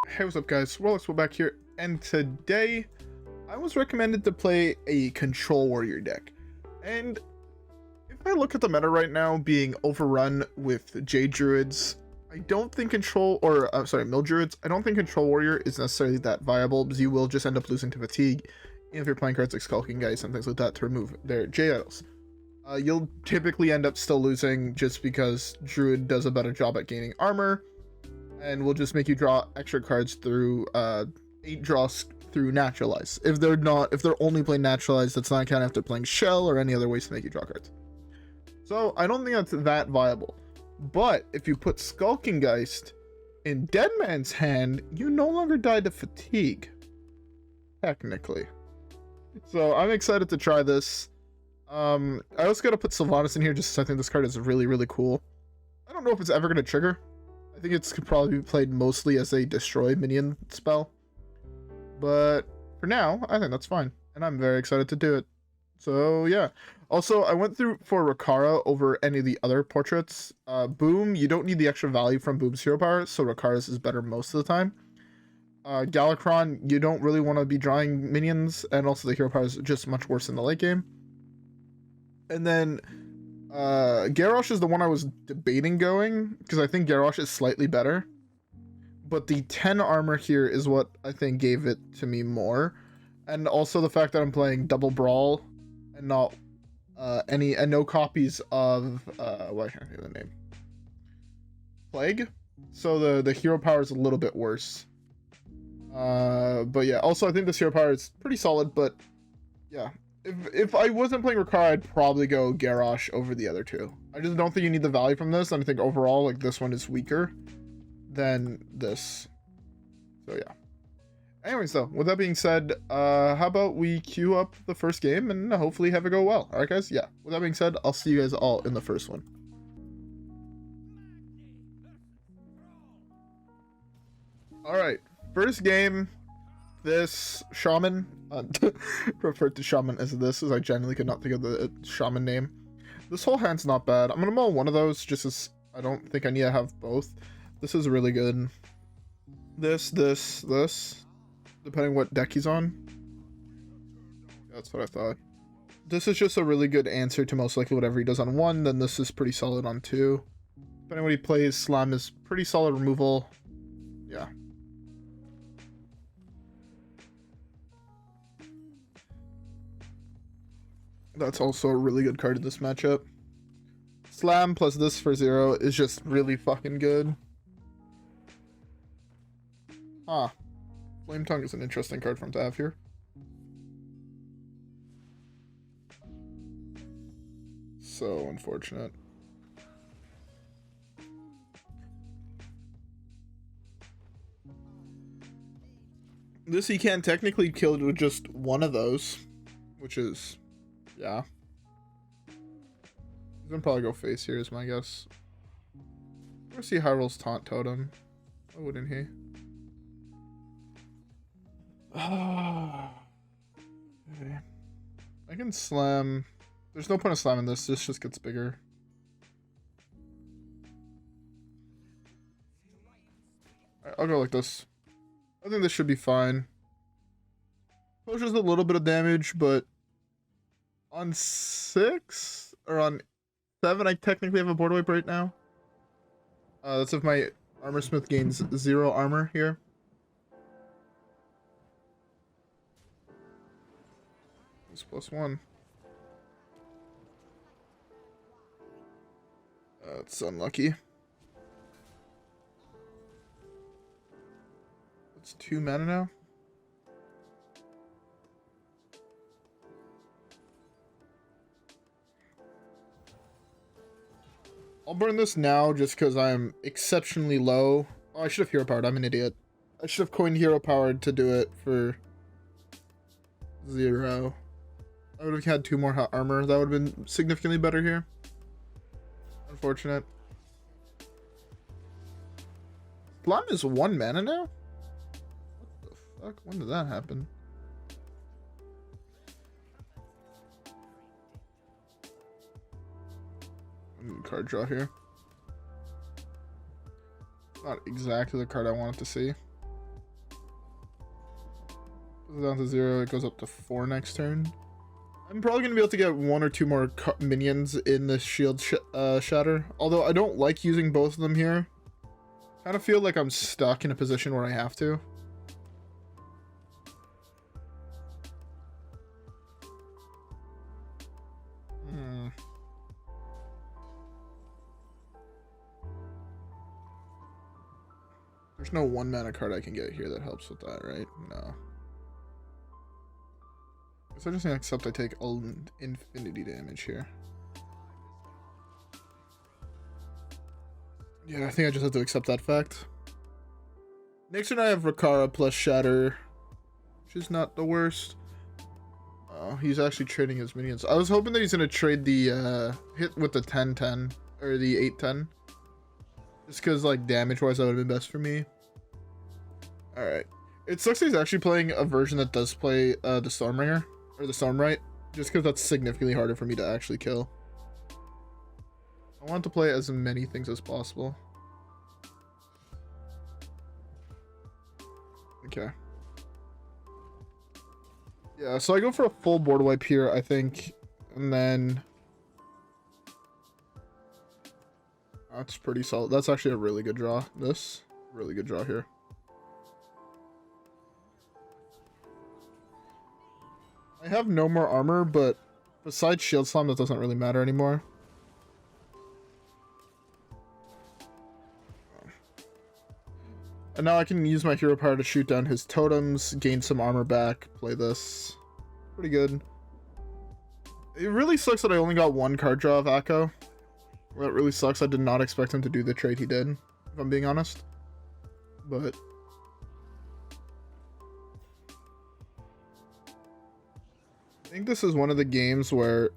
Hey, what's up guys, WhirlXbow back here, and today I was recommended to play a Control Warrior deck. And if I look at the meta right now being overrun with Jade Druids, I don't think Mill Druids, I don't think Control Warrior is necessarily that viable, because you will just end up losing to Fatigue, even if you're playing cards like Skulking Geist and things like that to remove their Jade Idols. You'll typically end up still losing just because Druid does a better job at gaining armor, and will just make you draw extra cards through 8 draws through Naturalize. If they're only playing Naturalize, that's not counting after playing Shell or any other ways to make you draw cards. So I don't think that's that viable. But if you put Skulking Geist in Dead Man's hand, you no longer die to Fatigue, technically. So I'm excited to try this. I also gotta put Sylvanas in here just because I think this card is really, really cool. I don't know if it's ever gonna trigger. I think it's could probably be played mostly as a destroy minion spell, but for now I think that's fine, and I'm very excited to do it. So yeah, also I went through for Rokara over any of the other portraits. Boom, you don't need the extra value from Boom's hero power, so Rokara's is better most of the time. Galakrond, you don't really want to be drawing minions, and also the hero power is just much worse in the late game. And then Garrosh is the one I was debating going, because I think Garrosh is slightly better, but the 10 armor here is what I think gave it to me more, and also the fact that I'm playing double Brawl and not no copies of what can't I think of the name, Plague, so the hero power is a little bit worse. But yeah, also I think this hero power is pretty solid, but yeah. If I wasn't playing Rokara, I'd probably go Garrosh over the other two. I just don't think you need the value from this, and I think overall, like, this one is weaker than this. So yeah. Anyways, though, with that being said, how about we queue up the first game and hopefully have it go well. Alright, guys? Yeah. With that being said, I'll see you guys all in the first one. Alright, first game. This Shaman, referred to Shaman as this, as I genuinely could not think of the Shaman name. This whole hand's not bad. I'm gonna mull one of those just as I don't think I need to have both. This is really good. This, depending what deck he's on. That's what I thought. This is just a really good answer to most likely whatever he does on 1, then this is pretty solid on 2. Depending on what he plays, Slam is pretty solid removal. Yeah. That's also a really good card in this matchup. Slam plus this for 0 is just really fucking good. Ah, Flame Tongue is an interesting card for him to have here. So unfortunate. This he can technically kill with just one of those, which is... yeah. He's gonna probably go face here is my guess. I'm gonna see Hyrule's Taunt Totem. Why wouldn't he? Okay. I can slam. There's no point of slamming this. This just gets bigger. Alright, I'll go like this. I think this should be fine. Pushes a little bit of damage, but on 6 or on 7, I technically have a board wipe right now. That's if my Armorsmith gains 0 armor here. It's +1. It's unlucky. It's 2 mana now. I'll burn this now just because I'm exceptionally low. Oh, I should have hero powered. I'm an idiot. I should have coined hero powered to do it for 0. I would have had 2 more hot armor. That would have been significantly better here. Unfortunate. Slam is 1 mana now? What the fuck? When did that happen? Card draw here. Not exactly the card I wanted to see. Goes down to 0. It goes up to 4 next turn. I'm probably going to be able to get 1 or 2 more minions in this shield shatter. Although I don't like using both of them here. Kind of feel like I'm stuck in a position where I have to. There's no 1 mana card I can get here that helps with that, right? No. Guess I just accept I take infinity damage here. Yeah, I think I just have to accept that fact. Next turn I have Rokara plus Shatter, which is not the worst. Oh, he's actually trading his minions. I was hoping that he's going to trade the hit with the 10-10, or the 8-10. Just because, like, damage-wise, that would have been best for me. Alright. It sucks that he's actually playing a version that does play the Stormbringer, or the Stormright, just because that's significantly harder for me to actually kill. I want to play as many things as possible. Okay. Yeah, so I go for a full board wipe here, I think, and then... That's pretty solid. That's actually a really good draw. This, really good draw here. I have no more armor, but besides Shield Slam, that doesn't really matter anymore. And now I can use my hero power to shoot down his totems, gain some armor back, play this. Pretty good. It really sucks that I only got 1 card draw of Akko. That really sucks. I did not expect him to do the trade he did, if I'm being honest. But I think this is one of the games where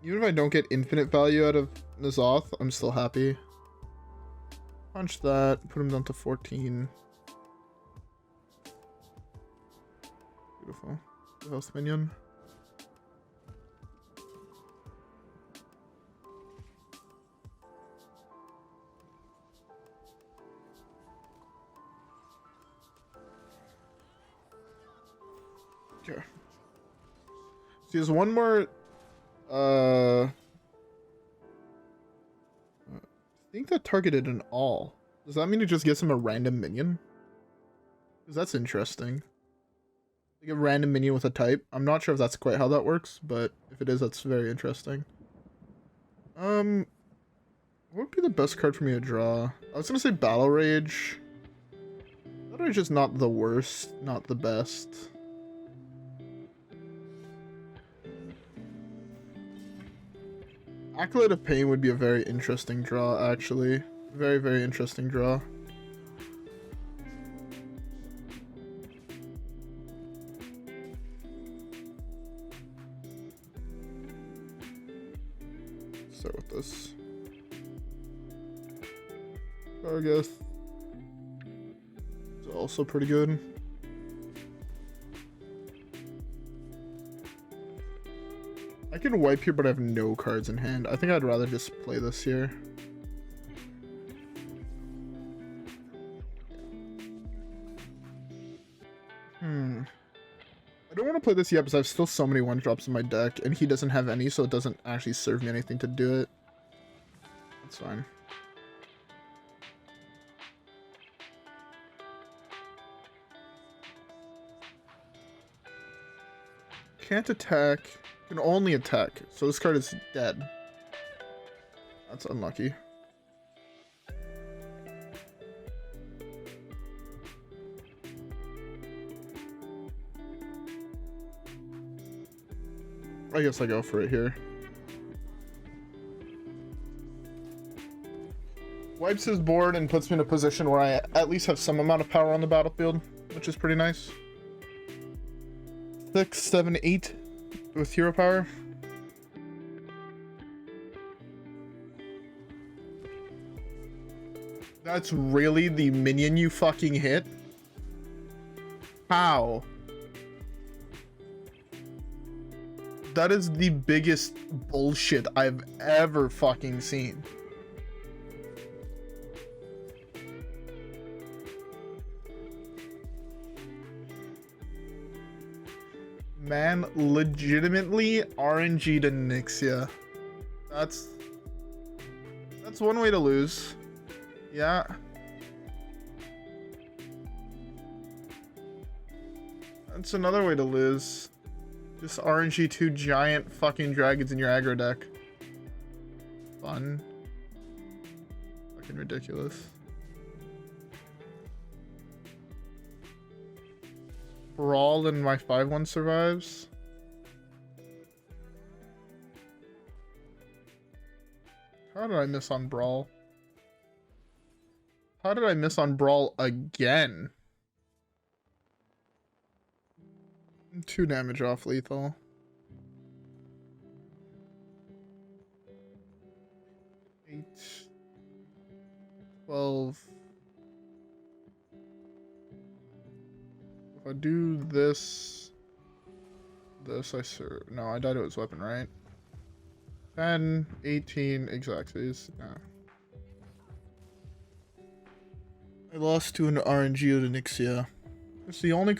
even if I don't get infinite value out of N'Zoth, I'm still happy. Punch that, put him down to 14. Beautiful. Health minion. Okay. So he has one more I think that targeted an all. Does that mean it just gets him a random minion? Because that's interesting. Like a random minion with a type. I'm not sure if that's quite how that works, but if it is, that's very interesting. What would be the best card for me to draw? I was gonna say Battle Rage. Battle Rage is not the worst, not the best. Acolyte of Pain would be a very interesting draw, actually. Very, very interesting draw. Start with this. Kargath. It's also pretty good. I can wipe here, but I have no cards in hand. I think I'd rather just play this here. I don't want to play this yet because I have still so many 1-drops in my deck, and he doesn't have any, so it doesn't actually serve me anything to do it. That's fine. Can't attack. Can only attack. So this card is dead. That's unlucky. I guess I go for it here. Wipes his board and puts me in a position where I at least have some amount of power on the battlefield, which is pretty nice. 6, 7, 8 with hero power. That's really the minion you fucking hit? How? That is the biggest bullshit I've ever fucking seen. Man, legitimately RNG'd Onyxia. That's one way to lose. Yeah. That's another way to lose. Just RNG 2 giant fucking dragons in your aggro deck. Fun. Fucking ridiculous. Brawl and my 5-1 survives. How did I miss on Brawl? How did I miss on Brawl again? 2 damage off lethal. 8, 12. If I do this, I sure. No, I died to his weapon, right? 10, 18, exactly. No. I lost to an RNG of Onyxia. It's the only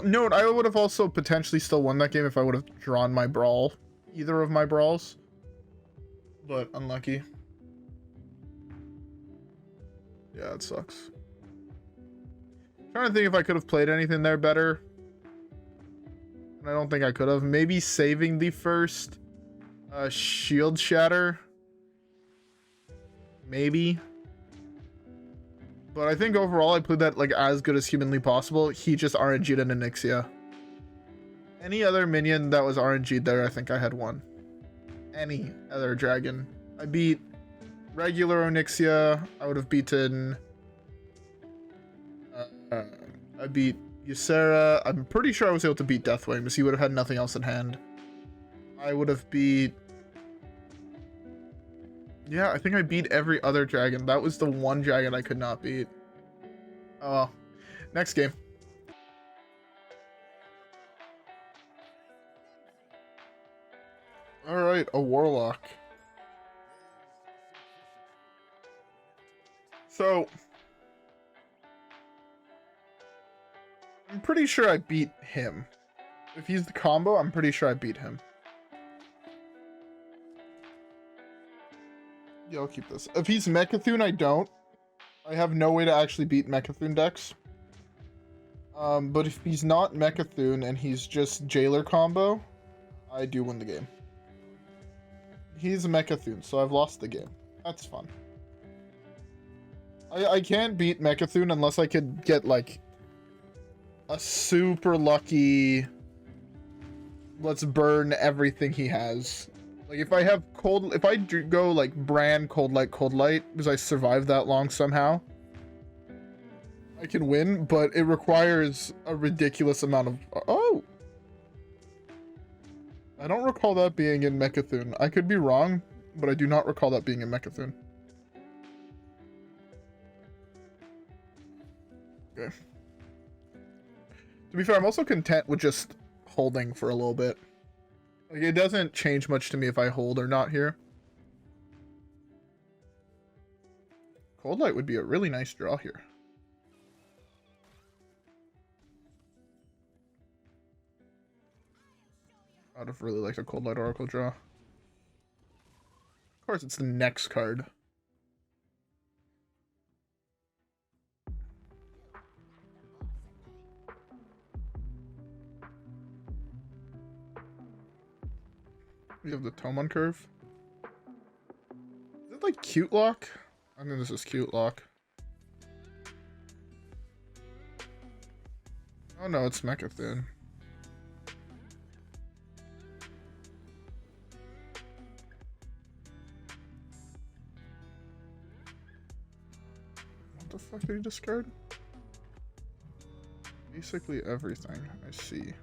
note. I would have also potentially still won that game if I would have drawn my Brawl. Either of my Brawls. But unlucky. Yeah, it sucks. I'm trying to think if I could have played anything there better. And I don't think I could have. Maybe saving the first shield shatter. Maybe. But I think overall I played that like as good as humanly possible. He just RNG'd an Onyxia. Any other minion that was RNG'd there, I think I had won. Any other dragon. I beat regular Onyxia. I would have beaten... I beat Ysera. I'm pretty sure I was able to beat Deathwing because he would have had nothing else in hand. I would have beat... Yeah, I think I beat every other dragon. That was the one dragon I could not beat. Oh well. Next game. Alright, a Warlock. So... I'm pretty sure I beat him. If he's the combo, I'm pretty sure I beat him. Yeah, I'll keep this. If he's Mechathune, I don't. I have no way to actually beat Mechathune decks. But if he's not Mechathune and he's just Jailer combo, I do win the game. He's a Mechathune, so I've lost the game. That's fun. I can't beat Mechathune unless I could get, like, a super lucky... Let's burn everything he has. Like, if I have if I go, like, Brann, Coldlight, because I survived that long somehow, I can win, but it requires a ridiculous amount of... Oh! I don't recall that being in Mechathune. I could be wrong, but I do not recall that being in Mechathune. Okay. To be fair, I'm also content with just holding for a little bit. Like, it doesn't change much to me if I hold or not here. Coldlight would be a really nice draw here. I'd have really liked a Coldlight Oracle draw. Of course, it's the next card. We have the Tome on Curve. Is it like Cute Lock? I think this is Cute Lock. Oh no, it's Mechathune. What the fuck did he discard? Basically everything, I see.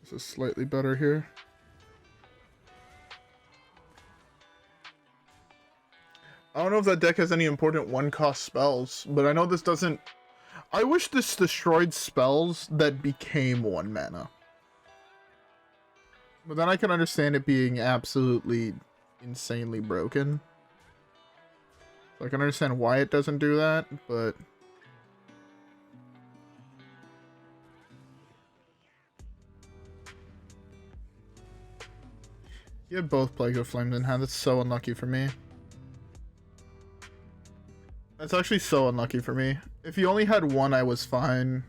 This is slightly better here. I don't know if that deck has any important one-cost spells, but I know this doesn't... I wish this destroyed spells that became 1 mana. But then I can understand it being absolutely insanely broken. So I can understand why it doesn't do that, but... You had both Plague of Flames in hand. That's so unlucky for me. That's actually so unlucky for me. If he only had one, I was fine.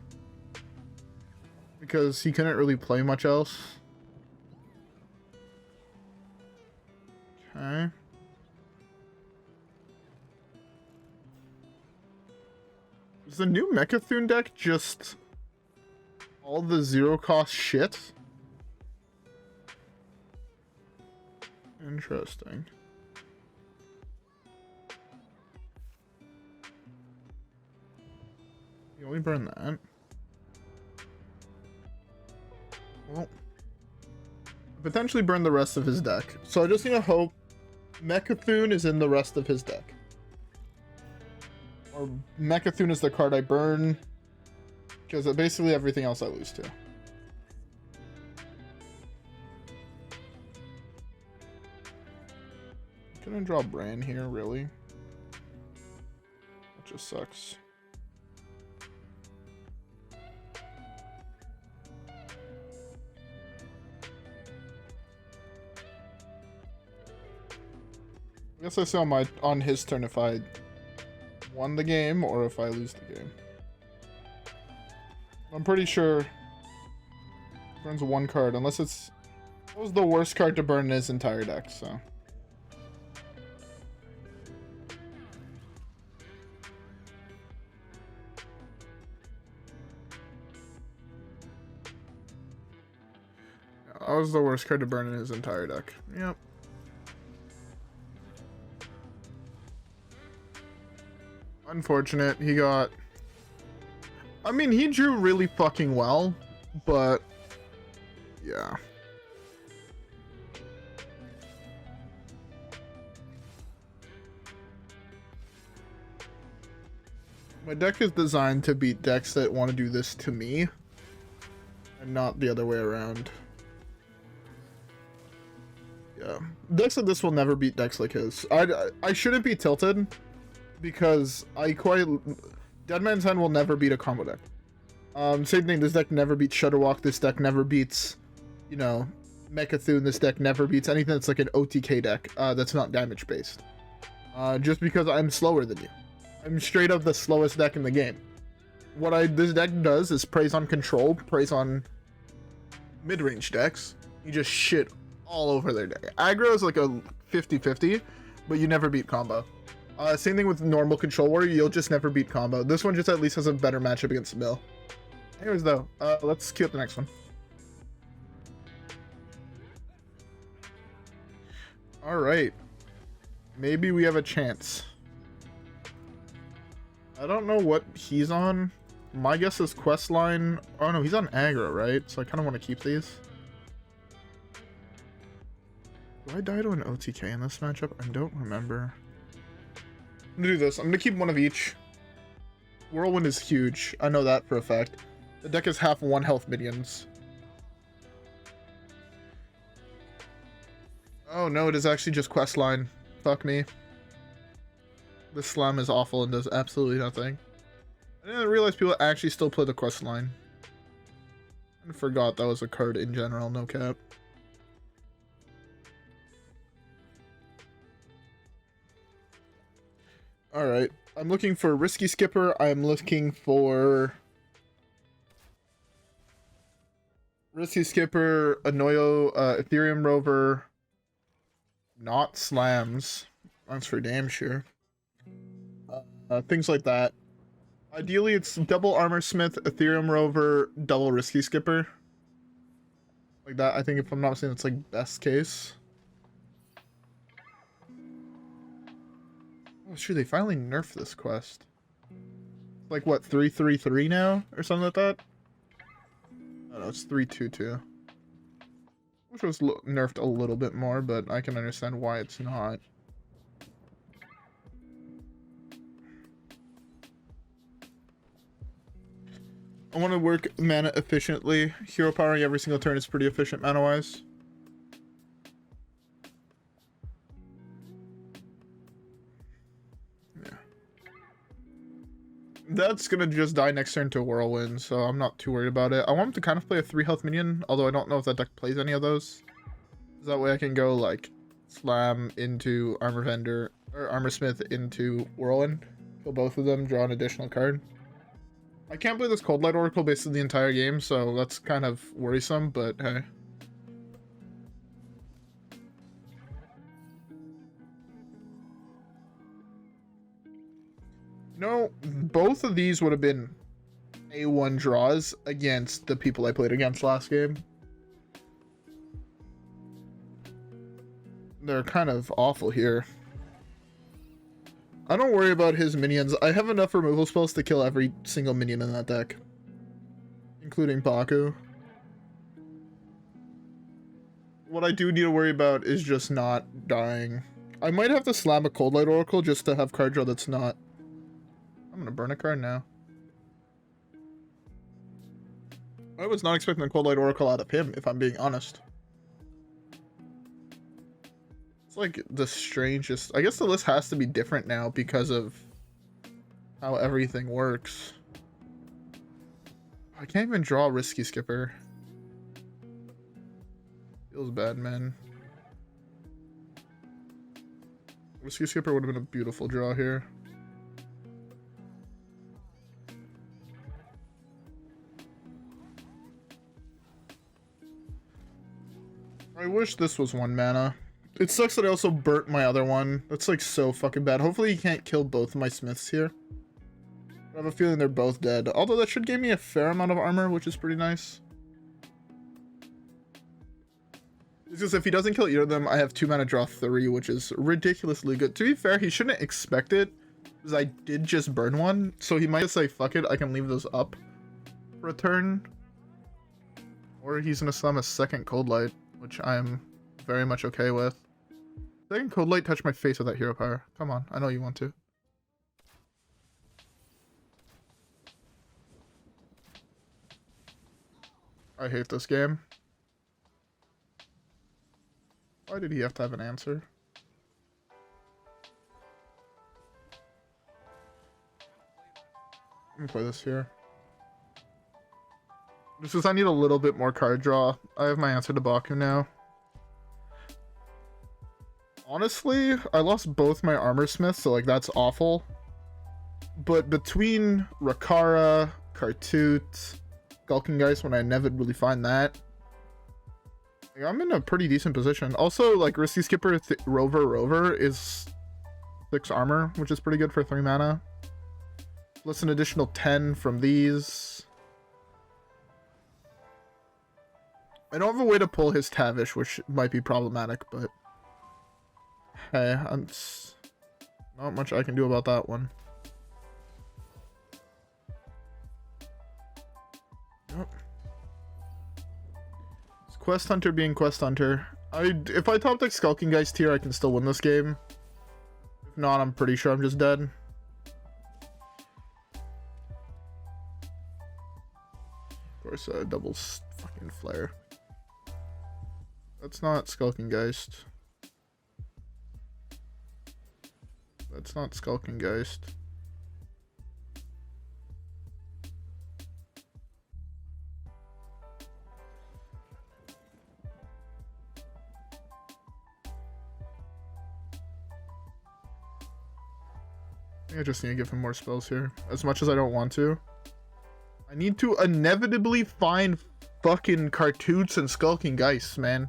Because he couldn't really play much else. Okay. Is the new Mechathune deck just all the zero cost shit? Interesting. You only burn that. Well, potentially burn the rest of his deck. So I just need to hope Mechathune is in the rest of his deck. Or Mechathune is the card I burn. Because basically everything else I lose to. Can I draw Brann here, really? That just sucks. I guess I saw on his turn if I won the game or if I lose the game. I'm pretty sure burns one card unless it was the worst card to burn in his entire deck, so. That was the worst card to burn in his entire deck. Yep. Unfortunate. He got... I mean, he drew really fucking well, but... yeah. My deck is designed to beat decks that want to do this to me, and not the other way around. Yeah. Decks like this will never beat decks like his. I shouldn't be tilted, because Dead Man's Hand will never beat a combo deck. Same thing, this deck never beats Shutterwalk, this deck never beats, you know, Mechathune, this deck never beats anything that's like an OTK deck, that's not damage based. Just because I'm slower than you. I'm straight up the slowest deck in the game. What this deck does is preys on control, preys on mid-range decks. You just shit all over their deck. Aggro is like a 50-50, but you never beat combo. Same thing with normal control warrior, you'll just never beat combo. This one just at least has a better matchup against Mill. Anyways though, let's queue up the next one. Alright. Maybe we have a chance. I don't know what he's on. My guess is Questline. Oh no, he's on aggro, right? So I kind of want to keep these. Do I die to an OTK in this matchup? I don't remember. I'm gonna do this. I'm gonna keep one of each. Whirlwind is huge. I know that for a fact. The deck is half 1 health minions. Oh no, it is actually just Questline. Fuck me. This slam is awful and does absolutely nothing. I didn't realize people actually still play the Questline. I forgot that was a card in general, no cap. Alright, I'm looking for Risky Skipper. I'm looking for... Risky Skipper, Anoyo, Ethereum Rover, not slams. That's for damn sure. Things like that. Ideally, it's double Armorsmith, Ethereum Rover, double Risky Skipper. Like that, I think if I'm not mistaken, it's like best case. Oh, sure, they finally nerfed this quest. Like, what, 3-3-3 now? Or something like that? Oh, no, it's 3-2-2. Which was nerfed a little bit more, but I can understand why it's not. I want to work mana efficiently. Hero powering every single turn is pretty efficient mana-wise. That's gonna just die next turn to Whirlwind, so I'm not too worried about it. I want him to kind of play a 3 health minion, although I don't know if that deck plays any of those. That way I can go like Slam into Armor Vendor or Armorsmith into Whirlwind. Kill both of them, draw an additional card. I can't play this Coldlight Oracle basically the entire game, so that's kind of worrisome, but hey. No, both of these would have been A1 draws against the people I played against last game. They're kind of awful here. I don't worry about his minions. I have enough removal spells to kill every single minion in that deck, including Baku. What I do need to worry about is just not dying. I might have to slam a Coldlight Oracle just to have card draw that's not... I'm gonna burn a card now. I was not expecting a Coldlight Oracle out of him, if I'm being honest. It's like the strangest... I guess the list has to be different now because of how everything works. I can't even draw Risky Skipper. Feels bad, man. Risky Skipper would have been a beautiful draw here. I wish this was 1 mana. It sucks that I also burnt my other one. That's like so fucking bad. Hopefully he can't kill both of my smiths here. I have a feeling they're both dead. Although that should give me a fair amount of armor, which is pretty nice. It's just if he doesn't kill either of them, I have 2 mana draw 3, which is ridiculously good. To be fair, he shouldn't expect it, because I did just burn one. So he might just say, fuck it, I can leave those up for a turn. Or he's going to slam a second Coldlight, which I'm very much okay with. Second Coldlight touch my face with that hero power. Come on, I know you want to. I hate this game. Why did he have to have an answer? Let me play this here. Just because I need a little bit more card draw. I have my answer to Baku now. Honestly, I lost both my Armorsmiths, so like that's awful. But between Rokara, Khartut, Skulking Geist, when I never really find that, like, I'm in a pretty decent position. Also, like Risky Skipper Rover is 6 armor, which is pretty good for 3 mana. Plus an additional 10 from these. I don't have a way to pull his Tavish, which might be problematic, but hey, not much I can do about that one. Yep. It's Quest Hunter being Quest Hunter. If I top deck Skulking Geist here, I can still win this game. If not, I'm pretty sure I'm just dead. Of course, double fucking flare. That's not Skulking Geist. That's not Skulking Geist. I just need to give him more spells here. As much as I don't want to. I need to inevitably find fucking Khartuts and Skulking Geists, man.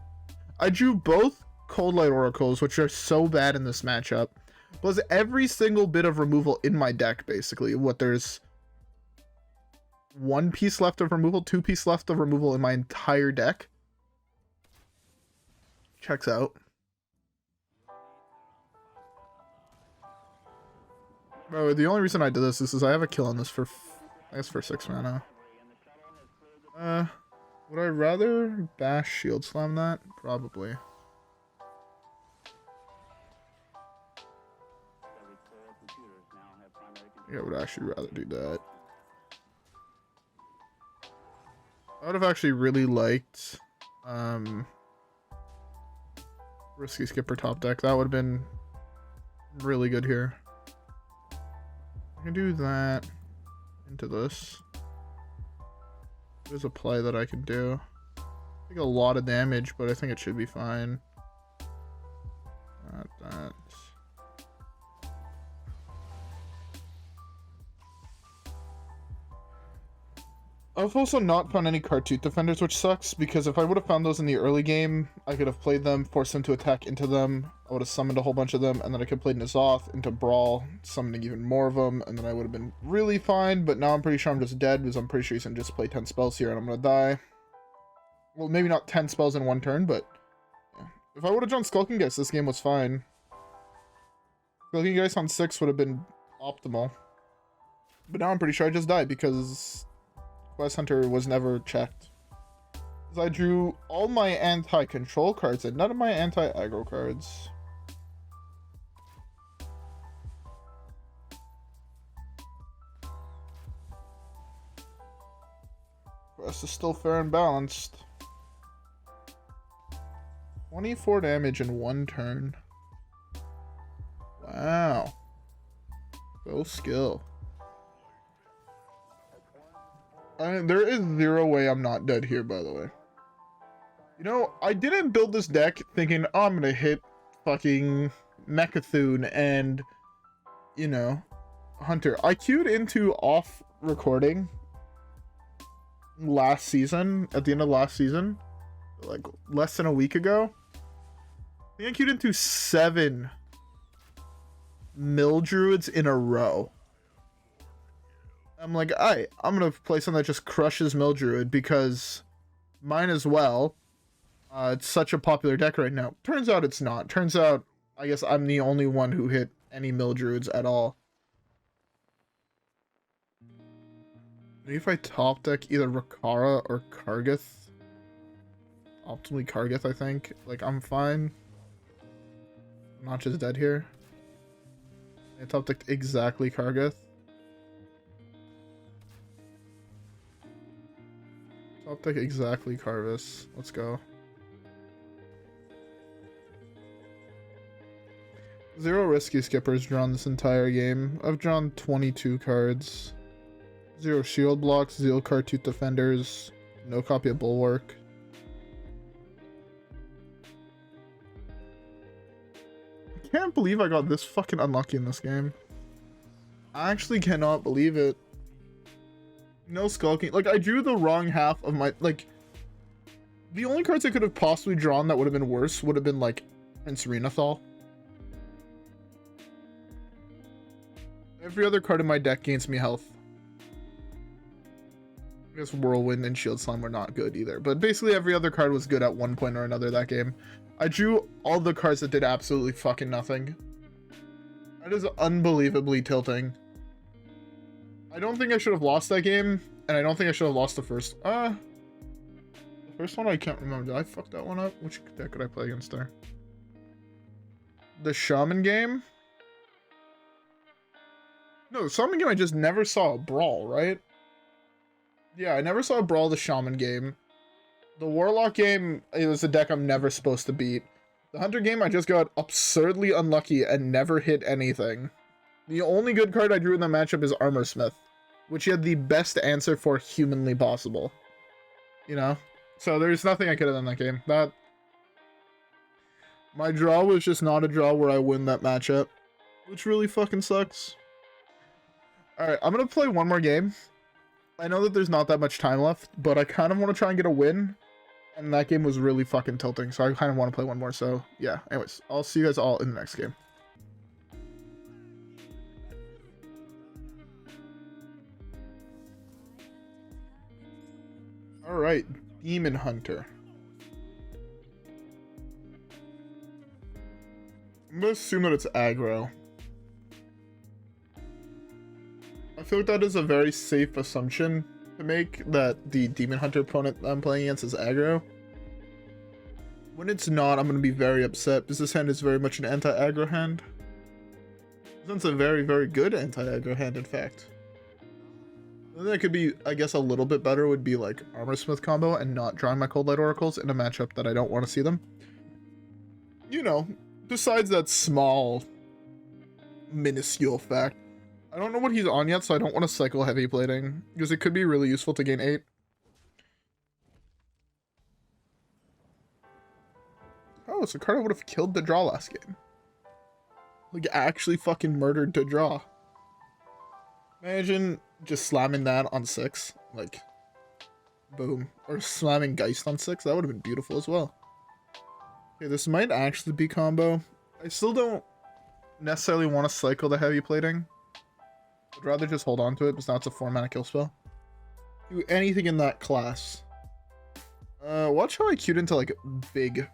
I drew both Coldlight Oracles, which are so bad in this matchup. Plus every single bit of removal in my deck, basically. There's 1 piece left of removal, 2 piece left of removal in my entire deck. Checks out. Bro, the only reason I did this is I have a kill on this for, I guess, for 6 mana. Would I rather bash shield slam that? Probably. Yeah, I would actually rather do that. I would have actually really liked Risky Skipper top deck. That would have been really good here. I can do that. into this. There's a play that I can do. Take a lot of damage, but I think it should be fine. That. I've also not found any Khartut Defenders, which sucks, because if I would have found those in the early game, I could have played them, forced them to attack into them, I would have summoned a whole bunch of them, and then I could play N'Zoth into Brawl, summoning even more of them, and then I would have been really fine, but now I'm pretty sure I'm just dead, because I'm pretty sure he's going to just play 10 spells here, and I'm going to die. Well, maybe not 10 spells in one turn, but yeah. If I would have drawn Skulking Geist, this game was fine. Skulking Geist on 6 would have been optimal. But now I'm pretty sure I just died, because Quest Hunter was never checked. Because I drew all my anti-control cards and none of my anti-aggro cards. Quest is still fair and balanced. 24 damage in one turn. Wow. Go skill. There is zero way I'm not dead here, by the way. You know, I didn't build this deck thinking, oh, I'm gonna hit fucking Mechathune and, you know, Hunter. I queued into off recording last season, at the end of last season, like less than a week ago. I think I queued into 7 Mildruids in a row. I'm like, alright, I'm gonna play something that just crushes Mildruid because mine as well. It's such a popular deck right now. Turns out it's not. Turns out, I guess I'm the only one who hit any Mildruids at all. Maybe if I top deck either Rokara or Kargath. Optimally Kargath, I think. Like, I'm fine. I'm not just dead here. I top decked exactly Kargath. Top deck exactly Carvis. Let's go. 0 risky skippers drawn this entire game. I've drawn 22 cards. 0 shield blocks, 0 Khartut Defenders, no copy of Bulwark. I can't believe I got this fucking unlucky in this game. I actually cannot believe it. No Skulking. Like, I drew the wrong half of my, like, the only cards I could have possibly drawn that would have been worse would have been, like, Prince Renathal. Every other card in my deck gains me health. I guess Whirlwind and Shield Slime were not good either, but basically every other card was good at one point or another that game. I drew all the cards that did absolutely fucking nothing. That is unbelievably tilting. I don't think I should have lost that game, and I don't think I should have lost the first. The first one I can't remember. Did I fuck that one up? Which deck could I play against there? The Shaman game? No, the Shaman game I just never saw a Brawl, right? Yeah, I never saw a Brawl the Shaman game. The Warlock game, it was a deck I'm never supposed to beat. The Hunter game, I just got absurdly unlucky and never hit anything. The only good card I drew in that matchup is Armorsmith, which he had the best answer for humanly possible. You know? So there's nothing I could have done that game. My draw was just not a draw where I win that matchup, which really fucking sucks. Alright, I'm gonna play one more game. I know that there's not that much time left, but I kind of want to try and get a win. And that game was really fucking tilting, so I kind of want to play one more. So, yeah. Anyways, I'll see you guys all in the next game. Alright, Demon Hunter. I'm gonna assume that it's aggro. I feel like that is a very safe assumption to make, that the Demon Hunter opponent I'm playing against is aggro. When it's not, I'm going to be very upset, because this hand is very much an anti-aggro hand. This is a very, very good anti-aggro hand, in fact. The thing that could be, I guess, a little bit better would be like Armorsmith combo and not drawing my Coldlight Oracles in a matchup that I don't want to see them. You know, besides that small, minuscule fact. I don't know what he's on yet, so I don't want to cycle heavy plating, because it could be really useful to gain 8. Oh, it's a card I would have killed to draw last game. Like, actually fucking murdered to draw. Imagine just slamming that on 6. Like, boom. Or slamming Geist on 6. That would have been beautiful as well. Okay, this might actually be combo. I still don't necessarily want to cycle the heavy plating. I'd rather just hold on to it, because now it's a 4-mana kill spell. Do anything in that class. Watch how I queued into, like, big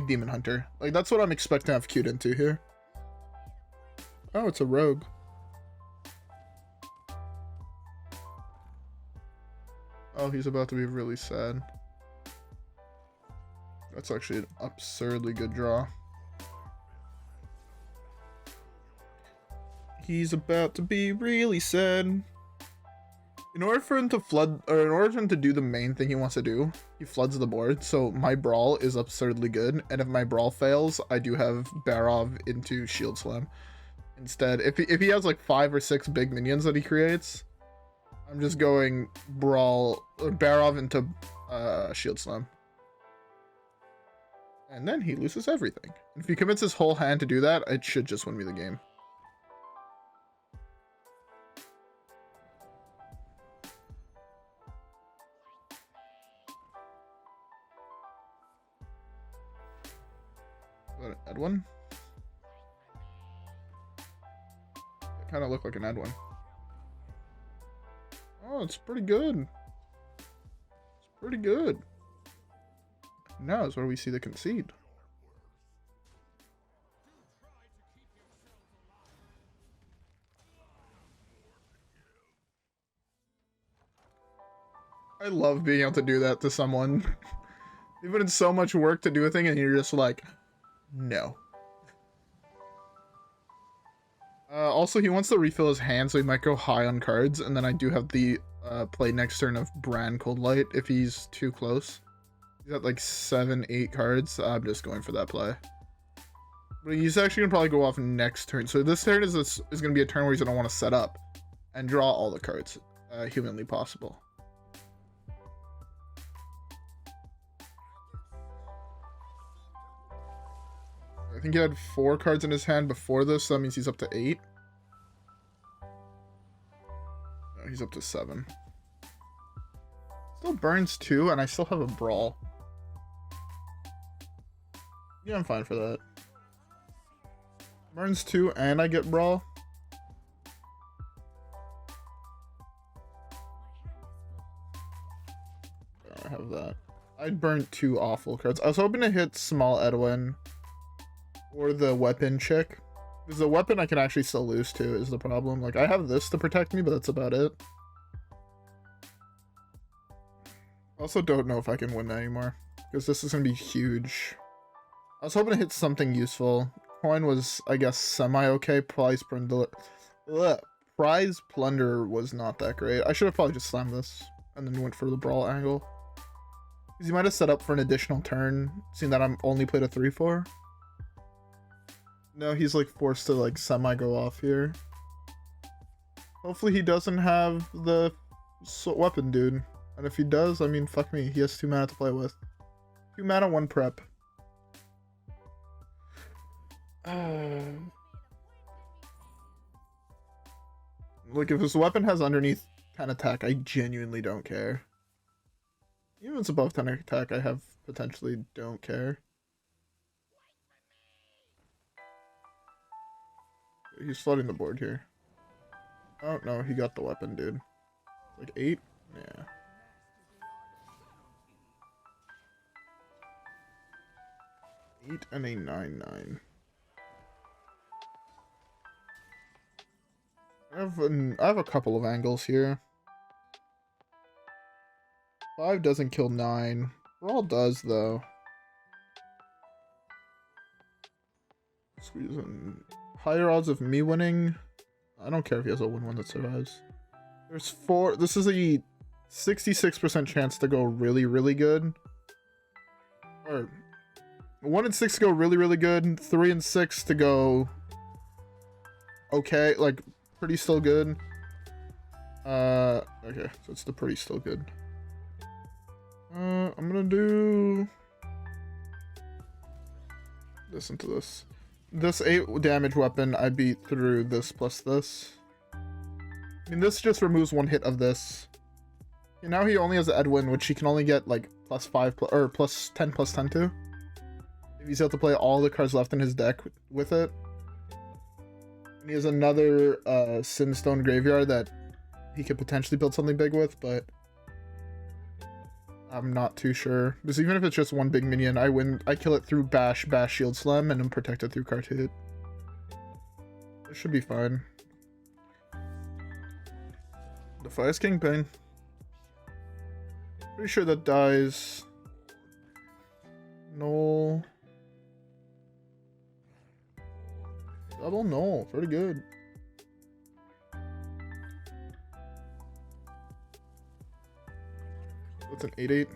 Demon Hunter. Like, that's what I'm expecting to have queued into here. Oh, it's a rogue. Oh, he's about to be really sad. That's actually an absurdly good draw. He's about to be really sad. In order for him to flood, or in order for him to do the main thing he wants to do, he floods the board. So my Brawl is absurdly good, and if my Brawl fails, I do have Barov into Shield Slam. Instead, if he has like 5 or 6 big minions that he creates, I'm just going Brawl or Barov into Shield Slam. And then he loses everything. If he commits his whole hand to do that, it should just win me the game. Edwin? It kind of looked like an Edwin. Oh, it's pretty good. It's pretty good. Now is where we see the concede. I love being able to do that to someone. You've put in so much work to do a thing and you're just like, no. Also, he wants to refill his hand, so he might go high on cards, and then I do have the play next turn of Brann Coldlight if he's too close. He's got like 7, 8 cards. I'm just going for that play. But he's actually gonna probably go off next turn. So this turn is gonna be a turn where he's gonna want to set up and draw all the cards humanly possible. I think he had 4 cards in his hand before this, so that means he's up to 8. No, he's up to 7. Still burns 2, and I still have a Brawl. Yeah, I'm fine for that. Burns 2, and I get Brawl. I have that. I'd burn 2 awful cards. I was hoping to hit Small Edwin. Or the weapon chick. Because the weapon I can actually still lose to is the problem. Like, I have this to protect me, but that's about it. Also don't know if I can win that anymore. Because this is going to be huge. I was hoping to hit something useful. Coin was, I guess, semi-okay. Prize Plunder was not that great. I should have probably just slammed this. And then went for the Brawl angle. Because he might have set up for an additional turn. Seeing that I'm only played a 3-4. No, he's like forced to like semi go off here. Hopefully he doesn't have the weapon dude. And if he does, I mean, fuck me. He has 2 mana to play with. 2 mana, 1 prep. Look, if his weapon has underneath 10 attack, I genuinely don't care. Even if it's above 10 attack, I have potentially don't care. He's flooding the board here. Oh, no, he got the weapon, dude. Like 8? Yeah. Eight and a 9/9. I have a couple of angles here. 5 doesn't kill 9. Brawl does, though. Squeeze in. Higher odds of me winning. I don't care if he has a 1/1 that survives. There's 4. This is a 66% chance to go really, really good. Or 1 and 6 to go really, really good. 3 and 6 to go okay, like pretty still good. Okay, so it's the pretty still good. I'm gonna do this into this. This 8 damage weapon I beat through this plus this. I mean, this just removes 1 hit of this. And now he only has Edwin, which he can only get like +5 or +10/+10 to. If he's able to play all the cards left in his deck with it. And he has another Sinstone Graveyard that he could potentially build something big with, but I'm not too sure. Because even if it's just 1 big minion, I kill it through Bash, Shield Slam, and I'm protected through Khartut. It should be fine. Defies Kingpin. Pretty sure that dies. Null. Double null. Pretty good. That's an 8/8.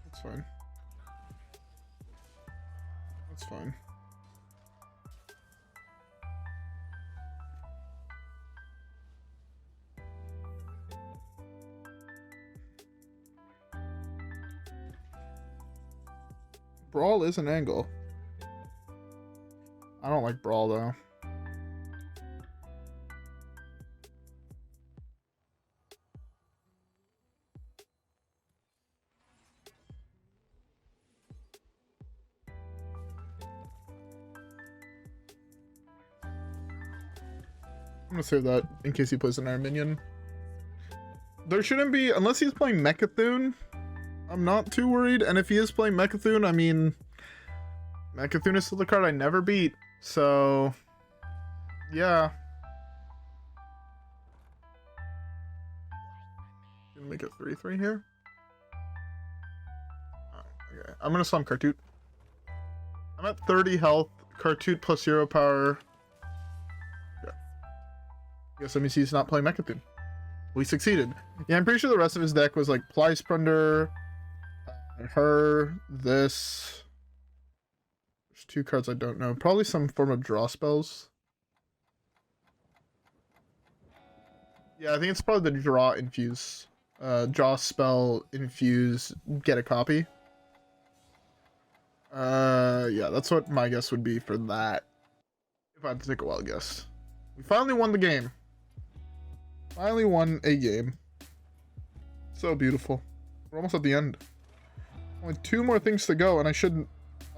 That's fine. That's fine. Brawl is an angle. I don't like Brawl though. I'm gonna save that in case he plays an Iron Minion. There shouldn't be, unless he's playing Mechathune, I'm not too worried. And if he is playing Mechathune, I mean, Mechathune is still the card I never beat. So, yeah. Gonna make it 3/3 here. Oh, okay, I'm gonna summon Khartut. I'm at 30 health. Khartut plus hero power. Yeah. Guess that means he's not playing Mechathune. We succeeded. Yeah, I'm pretty sure the rest of his deck was like Plysprender, her, this. There's 2 cards I don't know. Probably some form of draw spells. Yeah, I think it's probably the draw infuse. Draw spell, infuse, get a copy. Yeah, that's what my guess would be for that. If I had to take a wild guess. We finally won the game. Finally won a game. So beautiful. We're almost at the end. Only 2 more things to go, and I shouldn't...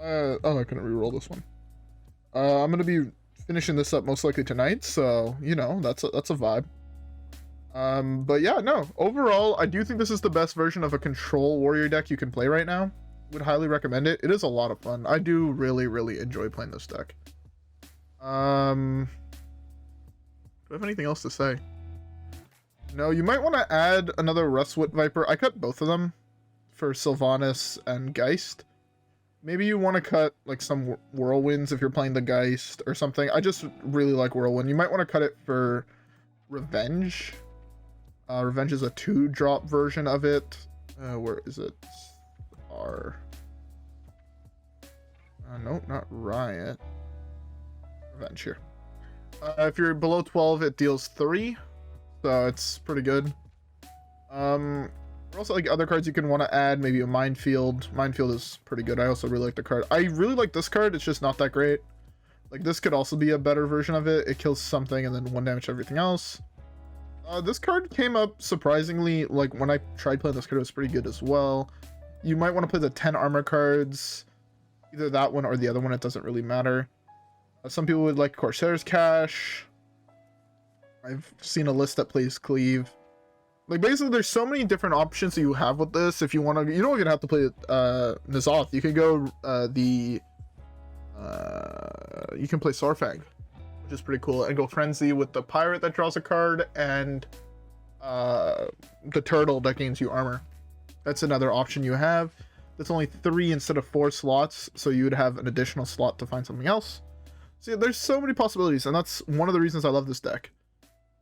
oh, I couldn't reroll this one. I'm gonna be finishing this up most likely tonight, so, you know, that's a vibe. But yeah, no. Overall, I do think this is the best version of a control warrior deck you can play right now. Would highly recommend it. It is a lot of fun. I do really, really enjoy playing this deck. Do I have anything else to say? No, you might want to add another Rustwit Viper. I cut both of them for Sylvanas and Geist. Maybe you want to cut like some Whirlwinds if you're playing the Geist or something. I just really like Whirlwind. You might want to cut it for Revenge. Revenge is a 2-drop version of it. Where is it? No, not Riot. Revenge here. If you're below 12, it deals 3. So it's pretty good. Also, like other cards you can want to add, maybe a Minefield. Minefield is pretty good. I also really like the card. I really like this card. It's just not that great. Like this could also be a better version of it. It kills something and then 1 damage to everything else. This card came up surprisingly. Like when I tried playing this card, it was pretty good as well. You might want to play the 10 armor cards. Either that one or the other one. It doesn't really matter. Some people would like Corsair's Cache. I've seen a list that plays Cleave. Like basically there's so many different options that you have with this. If you want to, you don't even have to play N'Zoth. You can go you can play Sorfang, which is pretty cool, and go Frenzy with the pirate that draws a card and the turtle that gains you armor. That's another option you have. That's only 3 instead of 4 slots, so you would have an additional slot to find something else. So yeah, there's so many possibilities, and that's one of the reasons I love this deck.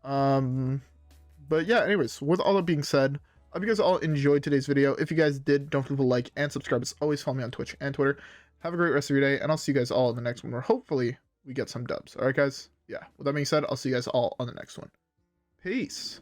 But yeah, anyways, with all that being said, I hope you guys all enjoyed today's video. If you guys did, don't forget to like and subscribe. As always, follow me on Twitch and Twitter. Have a great rest of your day, and I'll see you guys all in the next one where hopefully we get some dubs. All right, guys? Yeah, with that being said, I'll see you guys all on the next one. Peace.